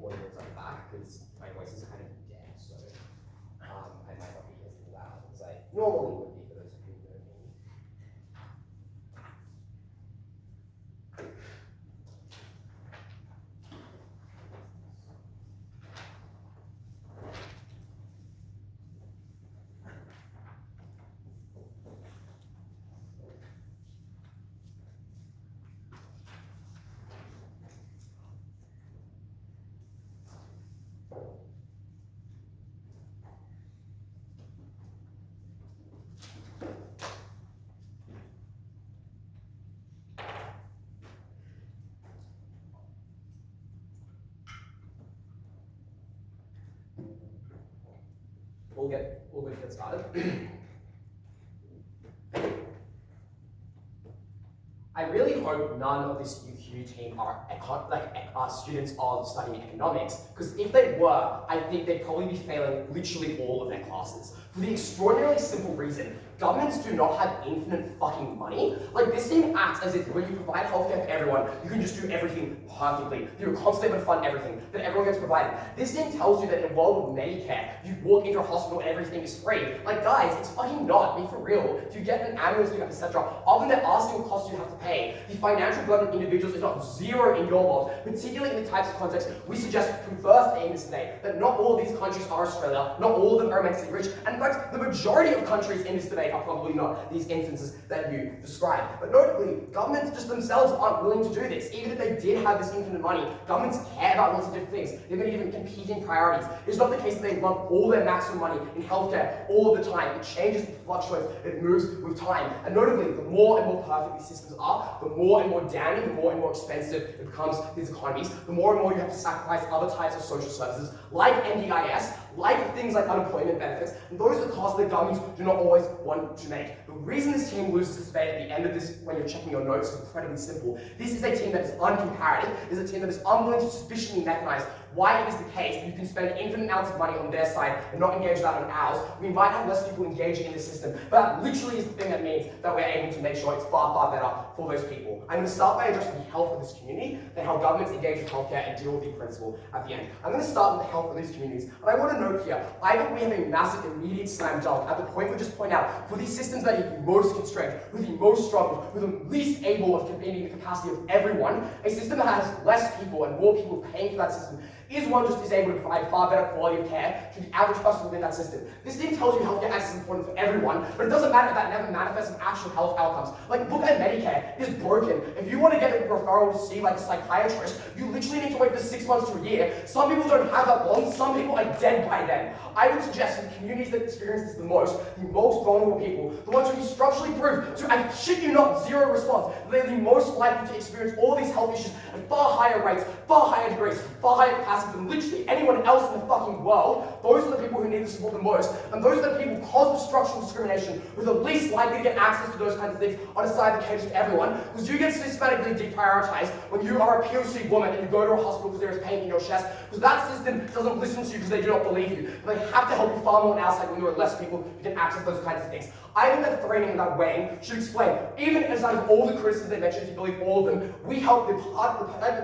audio at the back because my voice is kind of dead, so I might not be as loud as I normally would be for those of you who know me. We'll get started. I really hope none of this UQ team are students of studying economics, because if they were, I think they'd probably be failing literally all of their classes. For the extraordinarily simple reason governments do not have infinite fucking money. Like, this team acts as if when you provide healthcare for everyone, you can just do everything perfectly. You're constantly able to fund everything, that everyone gets provided. This team tells you that in a world of Medicare, you walk into a hospital and everything is free. Like, guys, it's fucking not. Be for real. If you get an ambulance pickup, etc., other than the asking costs you have to pay, the financial burden of individuals is not zero in your world, particularly in the types of contexts we suggest from first aim this today, that not all of these countries are Australia, not all of them are immensely rich, and in fact, the majority of countries in this debate are probably not these instances that you described. But notably, governments just themselves aren't willing to do this. Even if they did have this infinite money, governments care about lots of different things. They've been given competing priorities. It's not the case that they lump all their maximum money in healthcare all of the time. It changes, it fluctuates, it moves with time. And notably, the more and more perfect these systems are, the more and more damning, the more and more expensive it becomes these economies, the more and more you have to sacrifice other types of social services, like NDIS, like things like unemployment benefits, and those are the costs that governments do not always want to make. The reason this team loses this debate at the end of this, when you're checking your notes, is incredibly simple. This is a team that is uncomparative, is a team that is unwilling to sufficiently mechanize why it is the case that you can spend infinite amounts of money on their side and not engage that on ours. We might have less people engaging in the system, but that literally is the thing that means that we're able to make sure it's far, far better for those people. I'm going to start by addressing the health of this community and how governments engage with healthcare and deal with the principle at the end. I'm going to start with the health of these communities, and I want to note here, I think we have a massive immediate slam dunk at the point we just point out for these systems that are the most constrained, with the most struggled, with the least able of competing the capacity of everyone. A system that has less people and more people paying for that system is one just is able to provide far better quality of care to the average person within that system. This team tells you healthcare access is important for everyone, but it doesn't matter if that never manifests in actual health outcomes. Like, look at Medicare, it's broken. If you want to get a referral to see like a psychiatrist, you literally need to wait for 6 months to a year. Some people don't have that long, some people are dead by then. I would suggest in communities that experience this the most vulnerable people, the ones who you structurally prove to, I shit you not, zero response, they're the most likely to experience all these health issues at far higher rates, far higher degrees, far higher capacity than literally anyone else in the fucking world. Those are the people who need the support the most, and those are the people, because of structural discrimination, who are the least likely to get access to those kinds of things on a side that caters to everyone, because you get systematically deprioritized when you are a POC woman and you go to a hospital because there is pain in your chest, because that system doesn't listen to you because they do not believe you. But they have to help you far more on our side when there are less people who can access those kinds of things. I think that framing and that weighing should explain, even aside of all the criticisms they mentioned, if you believe all of them, we help the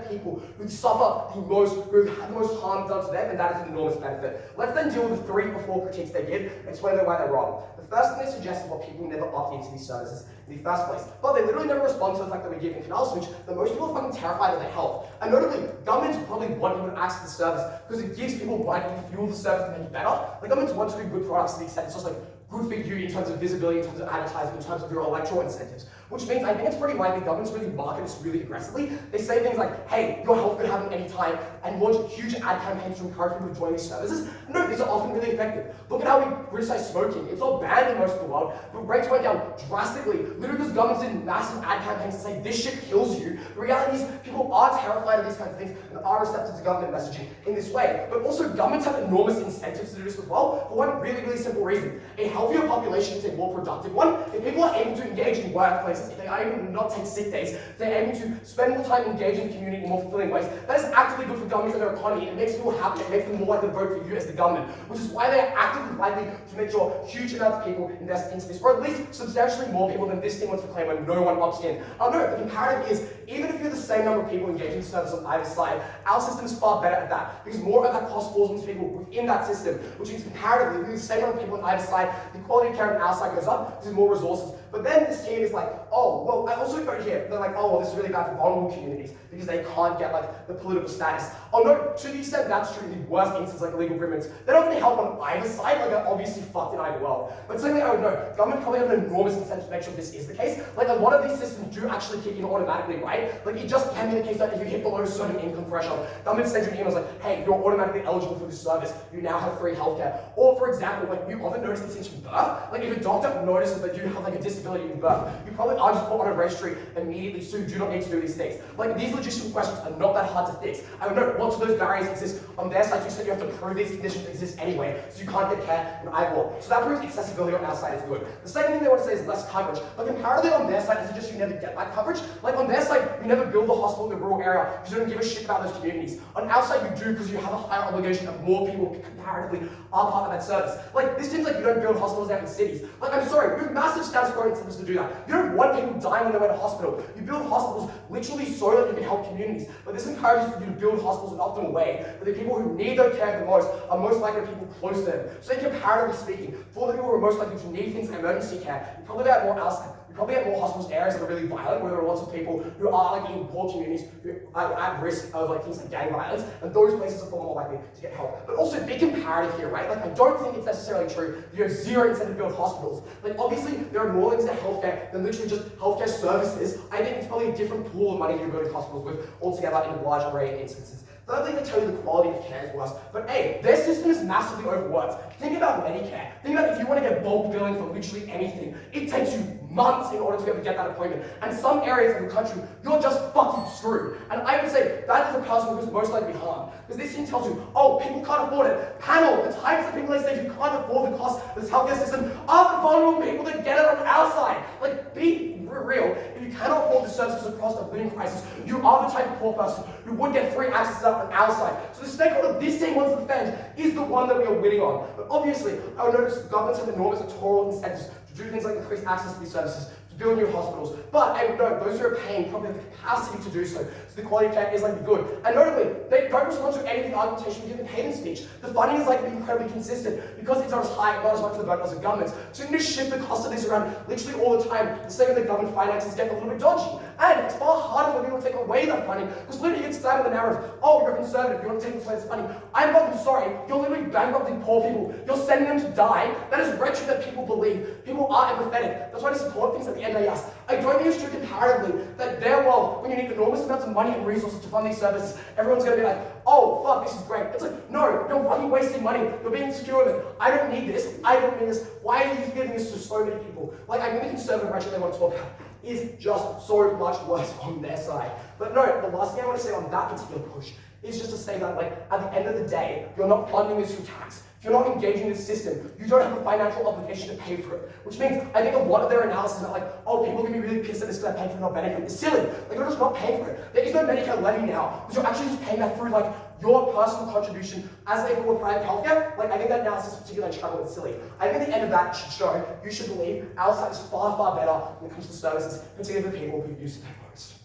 people who suffer the most, who have the most harm done to them, and that is an enormous benefit. Let's then deal with the 3 or 4 critiques they give and explain why they're wrong. The first thing they suggest is what people never opt into these services in the first place. But they literally never respond to the fact that we give in Kunal switch that most people are fucking terrified of their health. And notably, governments probably want people to access the service because it gives people money to fuel the service to make it better. The governments want to do good products to the extent it's just like good for you in terms of visibility, in terms of advertising, in terms of your electoral incentives. Which means I think it's pretty likely governments really market this really aggressively. They say things like, hey, your health could happen any time, and launch huge ad campaigns to encourage people to join these services. No, these are often really effective. Look at how we criticize smoking. It's not banned in most of the world, but rates went down drastically, literally because governments did massive ad campaigns to say this shit kills you. The reality is people are terrified of these kinds of things and are receptive to government messaging in this way. But also governments have enormous incentives to do this as well, for one really, really simple reason. A healthier population is a more productive one. If people are able to engage in workplaces, if they are able to not take sick days, if they're able to spend more time engaging the community in more fulfilling ways, that is actively good for governments and their economy. It makes people happy, it makes them more likely to vote for you as the government, which is why they are actively likely to make sure huge amounts of people invest into this, or at least substantially more people than this thing wants to claim when no one opts in. Oh no, the comparative is, even if you're the same number of people engaging in service on either side, our system is far better at that, because more of that cost falls onto people within that system, which means comparatively, if you're the same number of people on either side, the quality of care on our side goes up, because there's more resources. But then this team is like, oh, well, I also go here, they're like, oh, well, this is really bad for vulnerable communities, because they can't get like the political status. Oh no, to the extent that's true in the worst instances like illegal agreements, they don't really help on either side, like they're obviously fucked in either world. But secondly, I don't know, government probably have an enormous incentive to make sure this is the case. Like a lot of these systems do actually kick in automatically, right? Like it just can be the case that if you hit below a certain income threshold, government sends you emails like, hey, you're automatically eligible for this service, you now have free healthcare. Or for example, like you often notice these things from birth, like if a doctor notices that you have like a disability in birth, you probably are just put on a registry immediately, so you do not need to do these things. Like these logistical questions are not that hard to fix. I don't know, lots of those barriers exist on their side. You said you have to prove these conditions exist anyway, so you can't get care in either or. So that proves accessibility on our side is good. The second thing they want to say is less coverage, but comparatively on their side, is it just you never get that coverage? Like on their side, like you never build a hospital in the rural area because you don't give a shit about those communities. On our side, you do because you have a higher obligation that more people comparatively are part of that service. Like, this seems like you don't build hospitals out in cities. Like, I'm sorry, you have massive status quo incentives to do that. You don't want people dying when they went to hospital. You build hospitals literally so that you can help communities. But this encourages you to build hospitals in an optimal way, where the people who need their care the most are most likely the people close to them. So comparatively speaking, for the people who are most likely to need things like emergency care, you probably have more outside. You probably have more hospitals in areas that are really violent, where there are lots of people who are like in poor communities who are at risk of like things like gang violence, and those places are far more likely to get help. But also be comparative here, right? Like, I don't think it's necessarily true that you have zero incentive to build hospitals. Like, obviously there are more things to healthcare than literally just healthcare services. I think it's probably a different pool of money you're building hospitals with altogether in a large array of instances. Thirdly, they tell you the quality of care is worse. But hey, their system is massively overworked. Think about Medicare. Think about if you want to get bulk billing for literally anything, it takes you months in order to be able to get that appointment. And some areas of the country, you're just fucking screwed. And I would say that is the person who's most likely harmed. Because this thing tells you, oh, people can't afford it. Panel, the types of people they say who can't afford the cost of this healthcare system are the vulnerable people that get it on our side. Like, be real. If you cannot afford the services across a living crisis, you are the type of poor person who would get free access on our side. So the stakeholder this team wants to defend is the one that we are winning on. But obviously, I would notice governments have enormous electoral incentives to do things like increase access to these services, to build new hospitals. But I would note, those who are paying probably have the capacity to do so. So the quality of care is likely good. And notably, they don't respond to any of the argumentation we give in Payton's speech. The funding is likely incredibly consistent because it's not as high, not as much of the burden as the government's. So you need to shift the cost of this around literally all the time. The second the government finances get a little bit dodgy. And it's far harder for people to take away that funding because literally you get stabbed with the narrative, oh, you're a conservative, you want to take away this funding. I'm fucking sorry, you're literally bankrupting poor people. You're sending them to die. That is rhetoric that people believe. People are empathetic. That's why they support things like the NAS. I don't think it's true comparatively that their world, when you need enormous amounts of money and resources to fund these services, everyone's going to be like, oh, fuck, this is great. It's like, no, you're fucking wasting money. You're being insecure with it. I don't need this. I don't need this. Why are you giving this to so many people? Like, I think the conservative rhetoric they want to talk about is just so much worse on their side. But no, the last thing I want to say on that particular push is just to say that, like, at the end of the day, you're not funding this through tax. If you're not engaging in this system, you don't have a financial obligation to pay for it. Which means, I think a lot of their analysis is like, oh, people are going to be really pissed at this because they're paying for not benefiting. It's silly. Like, you're just not paying for it. There is no Medicare levy now, because you're actually just paying that through, like, your personal contribution as if it were private healthcare. Like, I think that analysis is particularly trouble and silly. I think at the end of that should show, you should believe, our side is far, far better when it comes to services, particularly for people who use it most.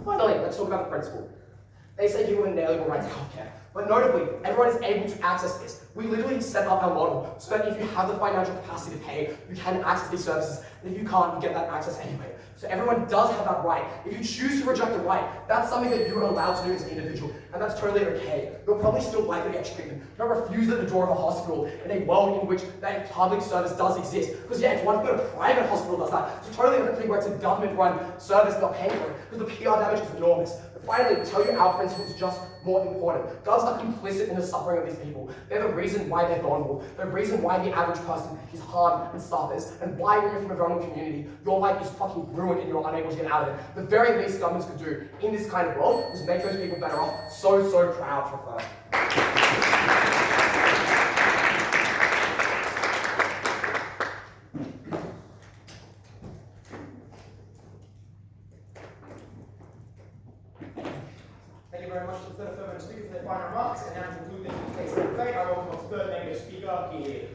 Finally, let's talk about the principle. They say people have inalienable right to healthcare. But notably, everyone is able to access this. We literally set up our model so that if you have the financial capacity to pay, you can access these services. And if you can't, you get that access anyway. So everyone does have that right. If you choose to reject the right, that's something that you're allowed to do as an individual. And that's totally okay. You'll probably still likely get treatment. Don't refuse at the door of a hospital in a world in which that public service does exist. Because yeah, it's one thing that a private hospital does that. It's a totally different thing where it's a government-run service not paying for it. Because the PR damage is enormous. Finally, to tell you our principle is just more important. Govs are complicit in the suffering of these people. They're the reason why they're vulnerable. They're the reason why the average person is harmed and suffers, and why when you're from a vulnerable community, your life is fucking ruined and you're unable to get out of it. The very least governments could do in this kind of world is make those people better off. So proud to refer. Thank you very much to the third affirmative speaker for their final remarks. And now to conclude the case of the debate, I welcome our third negative speaker here.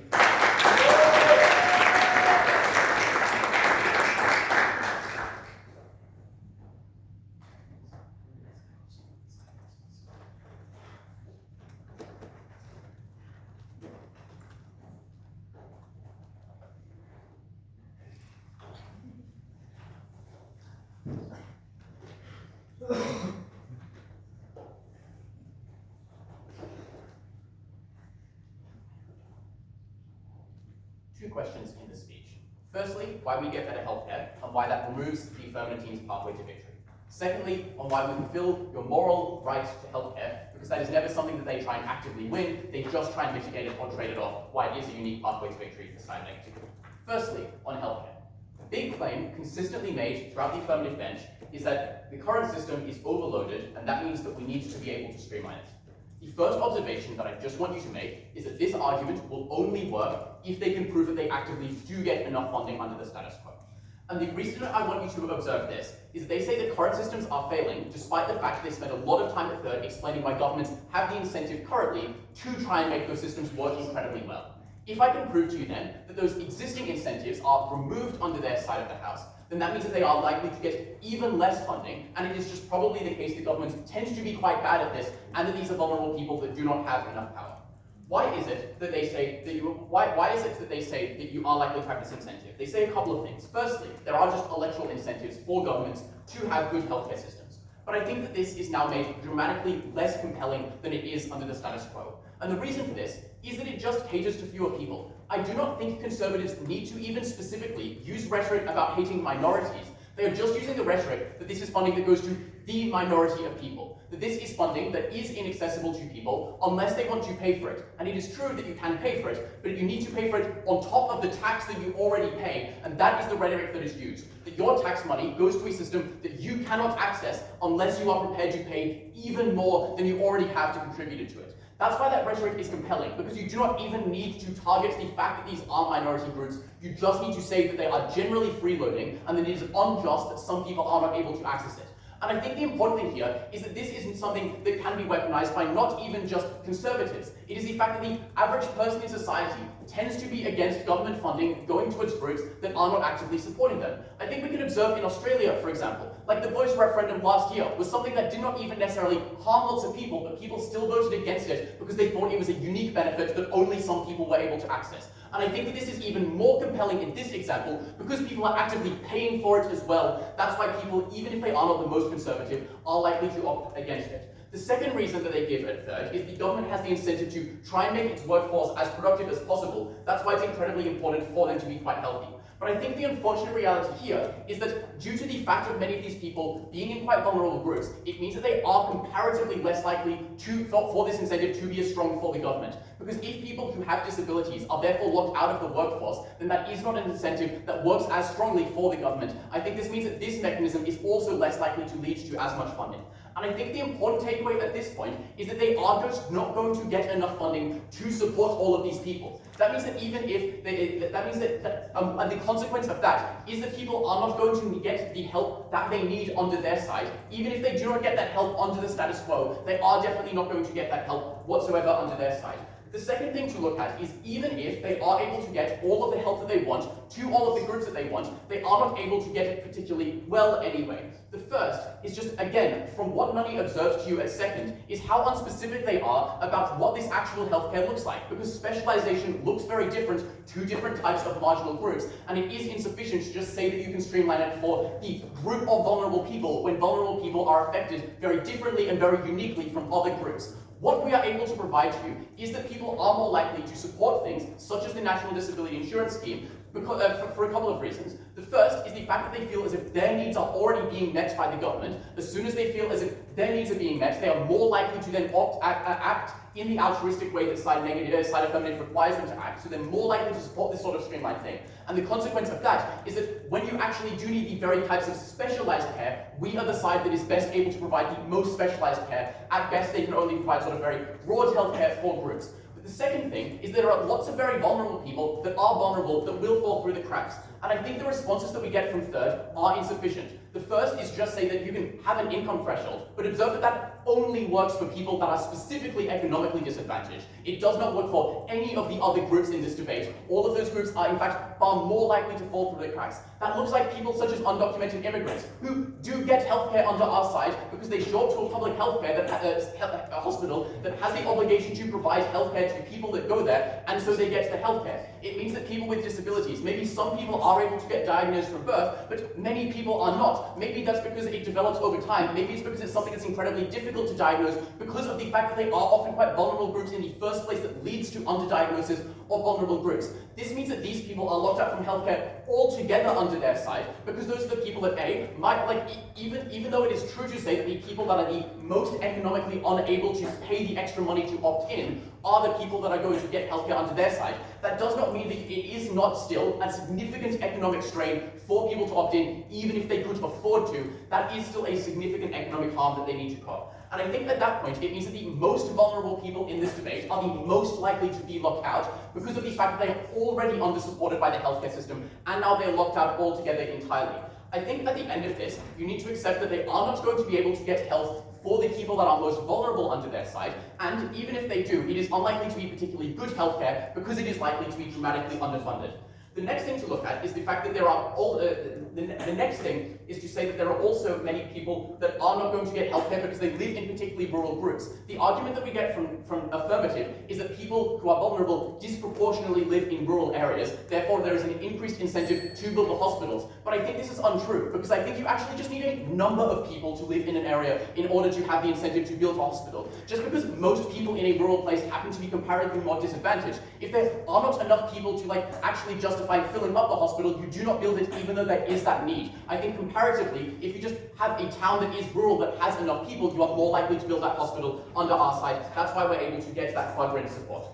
Two questions in the speech. Firstly, why we get better healthcare and why that removes the affirmative team's pathway to victory. Secondly, on why we fulfill your moral right to healthcare, because that is never something that they try and actively win, they just try and mitigate it or trade it off, why it is a unique pathway to victory for side negative. Firstly, on healthcare. The big claim consistently made throughout the affirmative bench is that the current system is overloaded, and that means that we need to be able to streamline it. The first observation that I just want you to make is that this argument will only work if they can prove that they actively do get enough funding under the status quo. And the reason I want you to observe this is that they say that current systems are failing, despite the fact that they spend a lot of time at third explaining why governments have the incentive currently to try and make those systems work incredibly well. If I can prove to you then that those existing incentives are removed under their side of the house, then that means that they are likely to get even less funding, and it is just probably the case that governments tend to be quite bad at this, and that these are vulnerable people that do not have enough power. Why is it that they say that you are likely to have this incentive? They say a couple of things. Firstly, there are just electoral incentives for governments to have good healthcare systems. But I think that this is now made dramatically less compelling than it is under the status quo. And the reason for this is that it just caters to fewer people. I do not think conservatives need to even specifically use rhetoric about hating minorities. They are just using the rhetoric that this is funding that goes to the minority of people, that this is funding that is inaccessible to people unless they want to pay for it. And it is true that you can pay for it, but you need to pay for it on top of the tax that you already pay, and that is the rhetoric that is used. That your tax money goes to a system that you cannot access unless you are prepared to pay even more than you already have to contribute to it. That's why that rhetoric is compelling, because you do not even need to target the fact that these are minority groups. You just need to say that they are generally freeloading and that it is unjust that some people are not able to access it. And I think the important thing here is that this isn't something that can be weaponized by not even just conservatives. It is the fact that the average person in society tends to be against government funding going towards groups that are not actively supporting them. I think we can observe in Australia, for example, like the voice referendum last year was something that did not even necessarily harm lots of people, but people still voted against it because they thought it was a unique benefit that only some people were able to access. And I think that this is even more compelling in this example because people are actively paying for it as well. That's why people, even if they are not the most conservative, are likely to opt against it. The second reason that they give at third is the government has the incentive to try and make its workforce as productive as possible. That's why it's incredibly important for them to be quite healthy. But I think the unfortunate reality here is that due to the fact of many of these people being in quite vulnerable groups, it means that they are comparatively less likely for this incentive to be as strong for the government. Because if people who have disabilities are therefore locked out of the workforce, then that is not an incentive that works as strongly for the government. I think this means that this mechanism is also less likely to lead to as much funding. And I think the important takeaway at this point is that they are just not going to get enough funding to support all of these people. That means that even if and the consequence of that is that people are not going to get the help that they need under their side. Even if they do not get that help under the status quo, they are definitely not going to get that help whatsoever under their side. The second thing to look at is even if they are able to get all of the help that they want to all of the groups that they want, they are not able to get it particularly well anyway. The first is just, again, from what money observes to you at second, is how unspecific they are about what this actual healthcare looks like, because specialization looks very different to different types of marginal groups, and it is insufficient to just say that you can streamline it for the group of vulnerable people when vulnerable people are affected very differently and very uniquely from other groups. What we are able to provide to you is that people are more likely to support things such as the National Disability Insurance Scheme for a couple of reasons. The first is the fact that they feel as if their needs are already being met by the government. As soon as they feel as if their needs are being met, they are more likely to then act in the altruistic way that side affirmative requires them to act, so they're more likely to support this sort of streamlined thing. And the consequence of that is that when you actually do need the very types of specialized care, we are the side that is best able to provide the most specialized care. At best, they can only provide sort of very broad healthcare for groups. But the second thing is there are lots of very vulnerable people that are vulnerable that will fall through the cracks. And I think the responses that we get from third are insufficient. The first is just say that you can have an income threshold, but observe that that only works for people that are specifically economically disadvantaged. It does not work for any of the other groups in this debate. All of those groups are in fact far more likely to fall through the cracks. That looks like people such as undocumented immigrants who do get healthcare under our side because they show up to a public healthcare a hospital that has the obligation to provide healthcare to people that go there, and so they get the healthcare. It means that people with disabilities, maybe some people are able to get diagnosed from birth, but many people are not. Maybe that's because it develops over time. Maybe it's because it's something that's incredibly difficult to diagnose because of the fact that they are often quite vulnerable groups in the first place that leads to underdiagnosis of vulnerable groups. This means that these people are locked out from healthcare altogether under their side because those are the people that even though it is true to say that the people that are the most economically unable to pay the extra money to opt in are the people that are going to get healthcare under their side, that does not mean that it is not still a significant economic strain for people to opt in, even if they could afford to, that is still a significant economic harm that they need to cop. And I think at that point, it means that the most vulnerable people in this debate are the most likely to be locked out because of the fact that they are already under-supported by the healthcare system, and now they're locked out altogether entirely. I think at the end of this, you need to accept that they are not going to be able to get health for the people that are most vulnerable under their side, and even if they do, it is unlikely to be particularly good healthcare because it is likely to be dramatically underfunded. The next thing to look at is the fact that there are all, the next thing is to say that there are also many people that are not going to get healthcare because they live in particularly rural groups. The argument that we get from Affirmative is that people who are vulnerable disproportionately live in rural areas, therefore there is an increased incentive to build the hospitals. But I think this is untrue, because I think you actually just need a number of people to live in an area in order to have the incentive to build a hospital. Just because most people in a rural place happen to be comparatively more disadvantaged, if there are not enough people to actually justify filling up the hospital, you do not build it even though there is that need. I think comparatively, if you just have a town that is rural that has enough people, you are more likely to build that hospital under our side. That's why we're able to get that far greater support.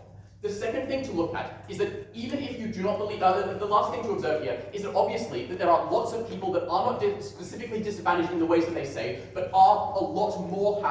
The second thing to look at is that even if you do not believe, the last thing to observe here is that obviously that there are lots of people that are not specifically disadvantaged in the ways that they say, but are a lot more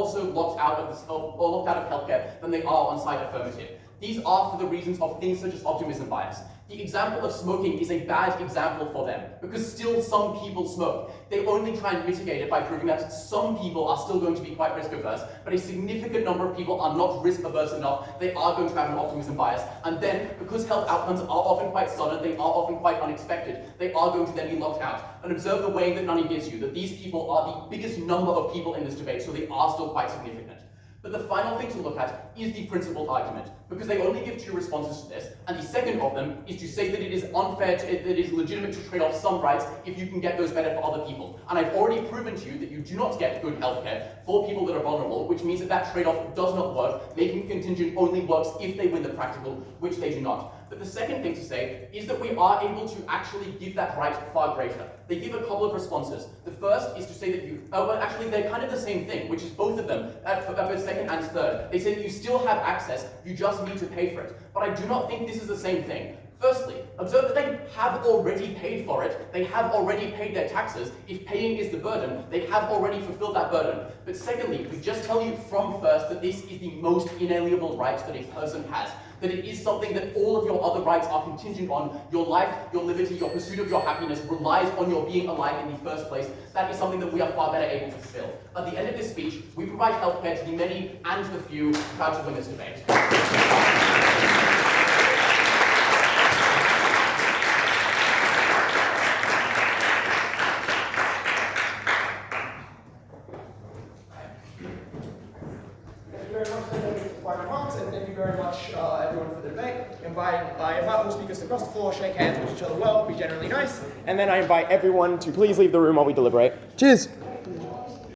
so locked out of healthcare than they are on side Affirmative. These are for the reasons of things such as optimism bias. The example of smoking is a bad example for them, because still some people smoke. They only try and mitigate it by proving that some people are still going to be quite risk averse, but a significant number of people are not risk averse enough. They are going to have an optimism bias. And then, because health outcomes are often quite sudden, they are often quite unexpected, they are going to then be locked out. And observe the way that Nunny gives you, that these people are the biggest number of people in this debate, so they are still quite significant. But the final thing to look at is the principled argument, because they only give two responses to this, and the second of them is to say that it is unfair, that it is legitimate to trade off some rights if you can get those better for other people. And I've already proven to you that you do not get good healthcare for people that are vulnerable, which means that that trade-off does not work. Making contingent only works if they win the practical, which they do not. But the second thing to say is that we are able to actually give that right far greater. They give a couple of responses. The first is to say that you, well actually they're kind of the same thing, which is both of them, both second and third. They say that you still have access, you just need to pay for it. But I do not think this is the same thing. Firstly, observe that they have already paid for it. They have already paid their taxes. If paying is the burden, they have already fulfilled that burden. But secondly, we just tell you from first that this is the most inalienable right that a person has. That it is something that all of your other rights are contingent on. Your life, your liberty, your pursuit of your happiness relies on your being alive in the first place. That is something that we are far better able to fulfill. At the end of this speech, we provide healthcare to the many and the few, proud to win this debate. Thank you very much, everyone, for the debate. I invite all speakers to cross the floor, shake hands with each other well, be generally nice, and then I invite everyone to please leave the room while we deliberate. Cheers!